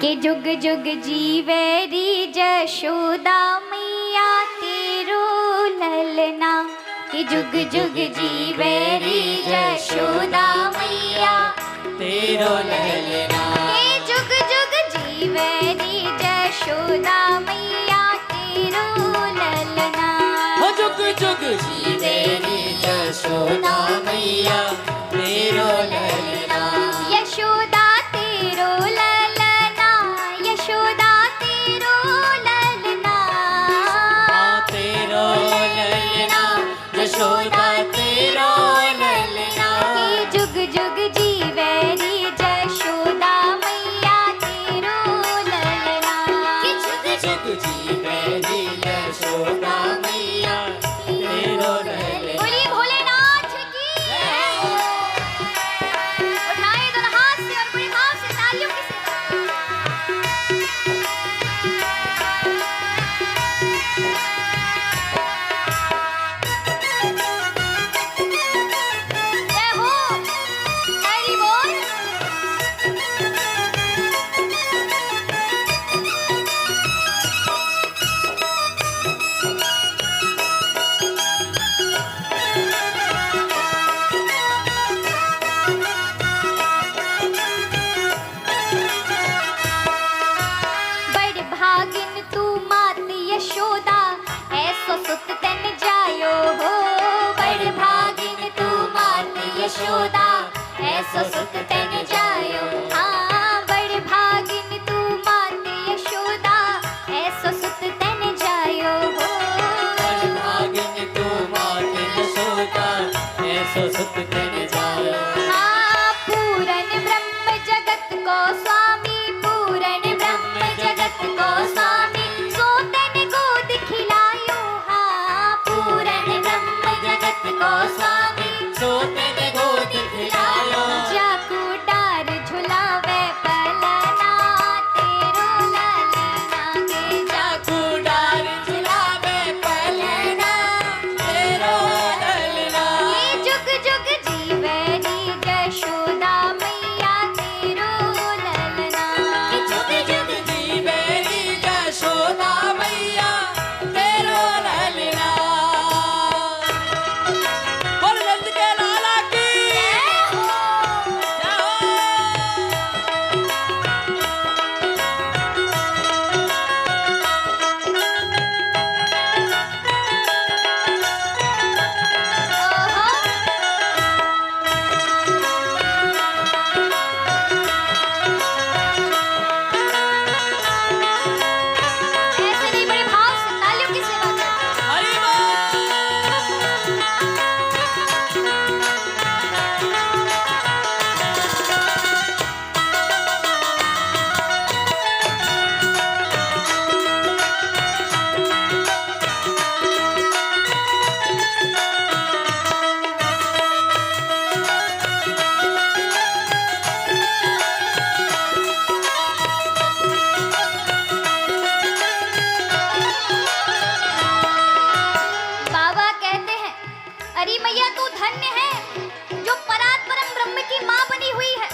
के जुग जुग जीवेरी जशोदा मैया तेरो ललना। के जुग जुग जीवेरी जशोदा मैया तेरो ललना। के जुग जुग जीवेरी जशोदा मैया तेरो ललना। हो जुग जुग जीवेरी जशोदा मैया तेरो ललना। यशोदा तेरो ललना, यशोदा तेरो ललना। हाँ तेरो ललना, यशोदा तेरो ललना। के जुग जुग जीवेरी जशोदा मैया तेरो ललना। के जुग जुग जीवेरी यशोदा मैया तेरो ललना। बोलिए भोलेनाथ की। उठाए दोनों हाथ से और बड़े भाव से तालियों के साथ। जय हो, हरि बोल। बड़ भागिन तू मात यशोदा, ऐसो सुत तन जायो हो। बड़ भागिन तू मात यशोदा, ऐसो सुत तन जायो। हाँ बड़ भागिन तू मात यशोदा, ऐसो सुत तन जायो हो। भागिन तू मात यशोदा, ऐसो सुत तन जायो। हाँ पूरन ब्रह्म जगत को स्वामी, पूरन ब्रह्म जगत को स्वामी, सोतन गोद खिलायो। हाँ पूरन ब्रह्म जगत को स्वामी, सोतन गोद खिलायो। जाकू डार झुलावे पलना तेरो ललना। के जाकू डार झुलावे पलना तेरो ललना। ये जुग जुग जीवेरी जशोदा मैया तेरो ललना। जुग जुग जीवेरी यशोदा मैया तेरो ललना। बोल नंद के लाला की जय हो। जय हो। ऐसे नहीं, बड़े भाव से तालियों की सेवा करो। हरि बोल। बाबा कहते हैं, अरे मैया तू धन्य है जो परात परम ब्रह्म की माँ बनी हुई है।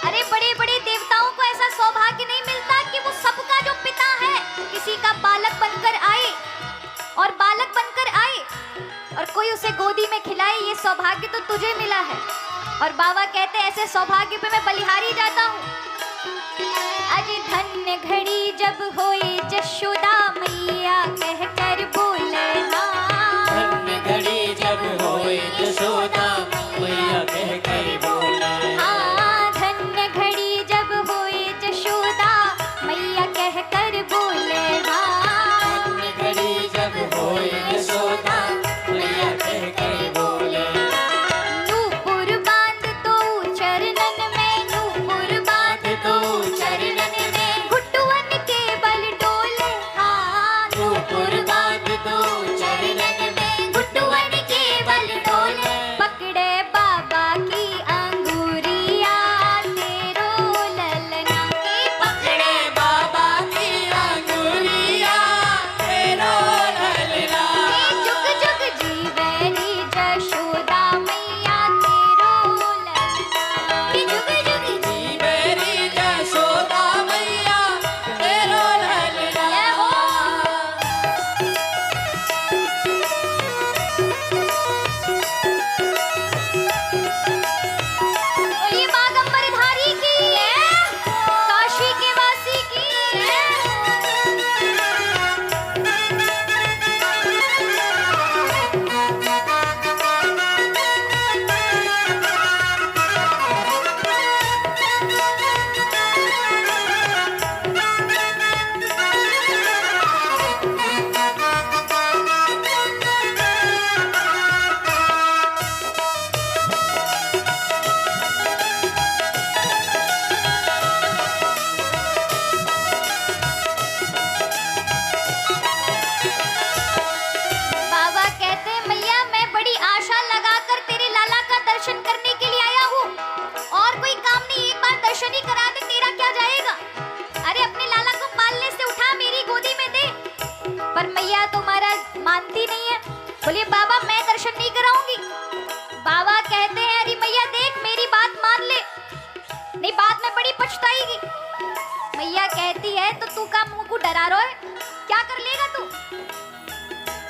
अरे बड़े बड़े देवताओं को ऐसा सौभाग्य नहीं मिलता कि वो सबका जो पिता है किसी का बालक बनकर आए, और बालक बनकर आए और कोई उसे गोदी में खिलाए। ये सौभाग्य तो तुझे मिला है। और बाबा कहते हैं ऐसे सौभाग्य पे मैं बलिहारी जाता हूँ। आज धन्य घड़ी जब होए जशोदा मैया कहकर बोलना। धन्य घड़ी जब होए यशोदा मैया कह कर बोला। हाँ धन्य घड़ी जब होए जशोदा मैया कहकर बोलना। धन्य घड़ी जब होए यशोदा मैया कह कर बोले। नूपुर बांध तो चरणन में, नूपुर बांध तो चरणन में, घुटुअन के बल डोले। हाँ है तो तू का मुंह को डरा रहा है, क्या कर लेगा तू?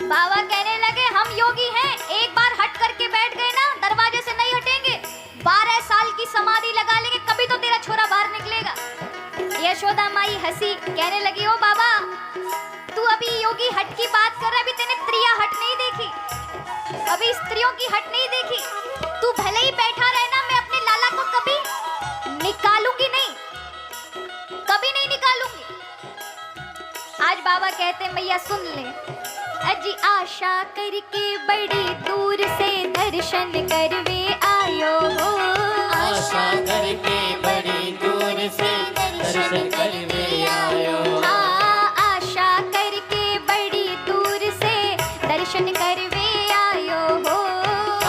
बाबा कहने लगे हम योगी हैं, एक बार हट करके बैठ गए ना दरवाजे से नहीं हटेंगे, 12 साल की समाधि लगा लेंगे, कभी तो तेरा छोरा बाहर निकलेगा। यशोदा माई हंसी, कहने लगी ओ बाबा तू अभी योगी हट की बात कर रहा है, अभी तेने त्रिया हट नहीं देखी, अभी स्त्रियों की हट नहीं देखी, तू भले ही बैठा रहना, मैं अपने लाला को कभी निकालूंगी नहीं, कभी नहीं निकालूंगी। आज बाबा कहते मैया सुन ले, अजी आशा करके बड़ी दूर से दर्शन करवे आयो हो, आशा करके बड़ी दूर से दर्शन करवे आयो। हाँ आशा करके बड़ी दूर से दर्शन करवे आयो हो,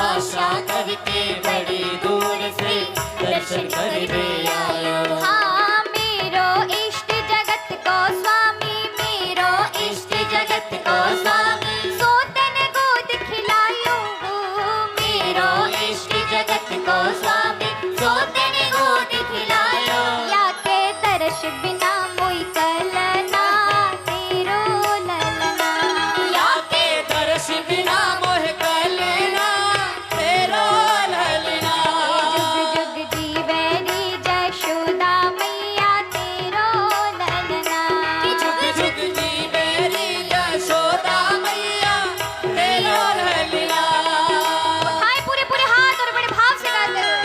आशा करके बड़ी दूर से दर्शन करवे आयो। हाँ मेरो इष्ट जगत को स्वामी, मेरो इष्ट जगत को स्वामी, सोतन गोद खिलायो हो, मेरो इष्ट जगत को स्वामी, सोतन गोद खिलायो, या के दर्श बिना मोई कलना तेरो ललना, या के दर्श बिना मोह कलना तेरो ललना। जुग जुग जीवे रे जशोदा मैया तेरो ललना, जुग जुग जीवे रे यशोदा मैया तेरो ललना। उठाए पूरे पूरे हाथ और बड़े भाव से गाते हुए,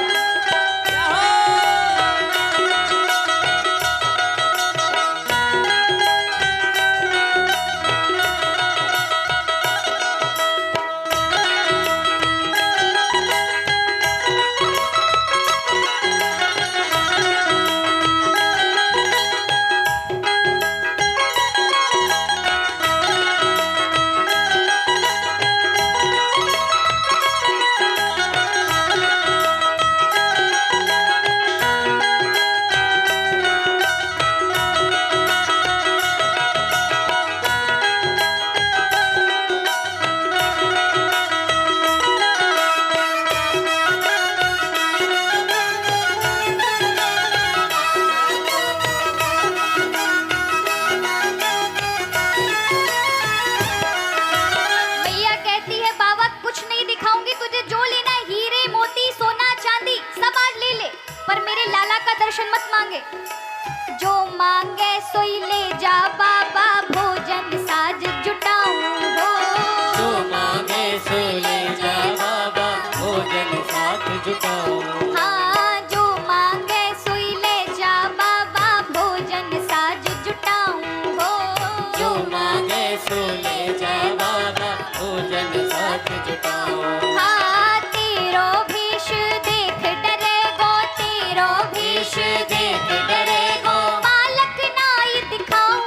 मैया कहती है बाबा कुछ नहीं दिखाऊंगी तुझे, जो लेना है हीरे मोती सोना चांदी सब आज ले ले, पर मेरे लाला का दर्शन मत मांगे, जो मांगे सोई ले जा बाबा, भोजन साज जुटाऊं हो, जो मांगे सो ले जा बाबा, भोजन साथ जुटाओ। हाँ जो मांगे सोई ले जा बाबा, भोजन साज जुटाऊं हो, जो मांगे सो ले जा बाबा, भोजन साथ जुटाओ। हाँ तेरो भेष देख डरे गो, तेरो भेष देश देख डरे गो, बालक नाई दिखाऊं,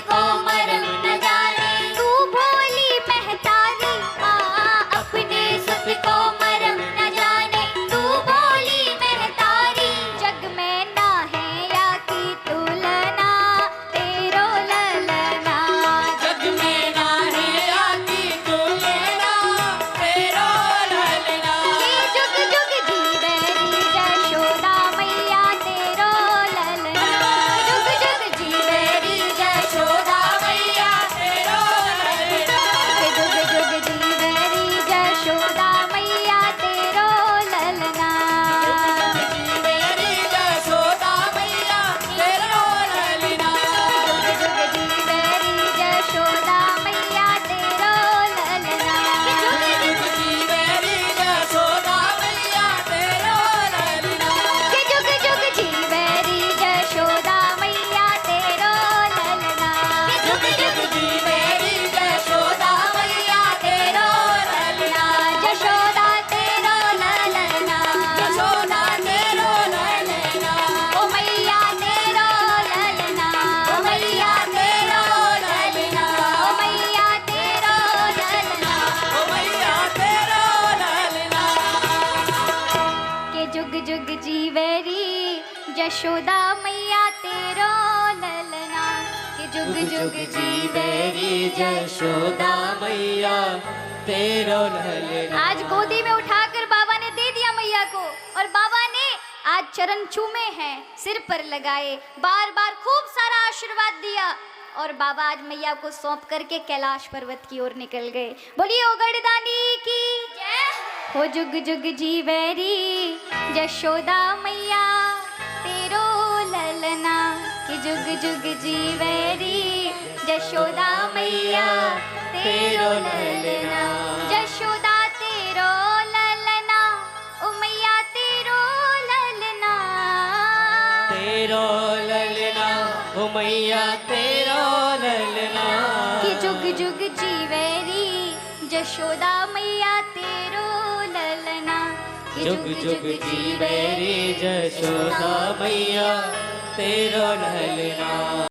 को मरम न जाने, तू भोली महतारी माँ अपने सुख को मरम न जाने, तू भोली महतारी। जग में ना है या की तुलना, तेरो ललना। जग में ना है आती तुलना, तेरो ललना। ये जुग जुग जीवे री यशोदा मैया तेरो ललना। जुग जुग जीवे री यशोदा मैया तेरो ललना। के जुग जुग जीवे री यशोदा मैया तेरो ललना। मेरी यशोदा मैया तेरो ललना। जुग जुग जीवे री यशोदा मैया तेरो ललना। मेरी यशोदा मैया तेरो ललना। के जुग जुग जीवे री यशोदा मैया तेरो ललना। जुग जुग जी मेरी यशोदा मैया तेरो ललना। यशोदा तेरो ललना। यशोदा तेरो ललना। ओ मैया तेरो ललना। ओ मैया तेरो ललना। ओ मैया तेरो ललना। ओ मैया तेरो ललना। के जुग जुग जीवे री यशोदा मैया तेरो ललना। के जुग जुग जीवे री यशोदा मैया तेरो ललना। आज गोदी में उठाकर बाबा ने दे दिया मैया को, और बाबा ने आज चरण चूमे हैं, सिर पर लगाए, बार बार खूब सारा आशीर्वाद दिया, और बाबा आज मैया को सौंप करके कैलाश पर्वत की ओर निकल गए। बोलिए ओ गढ़दानी की जय हो। जुग जुग जीवेरी यशोदा मैया तेरो ललना। कि जुग जुग जीवेरी यशोदा मैया तेरो ललना। यशोदा तेरो ललना, ओ मैया तेरो ललना। तेरो ललना, ओ मैया तेरो ललना। कि जुग जुग जीवेरी यशोदा मैया तेरो ललना। कि जुग जुग जी मेरी यशोदा मैया तेरो ललना।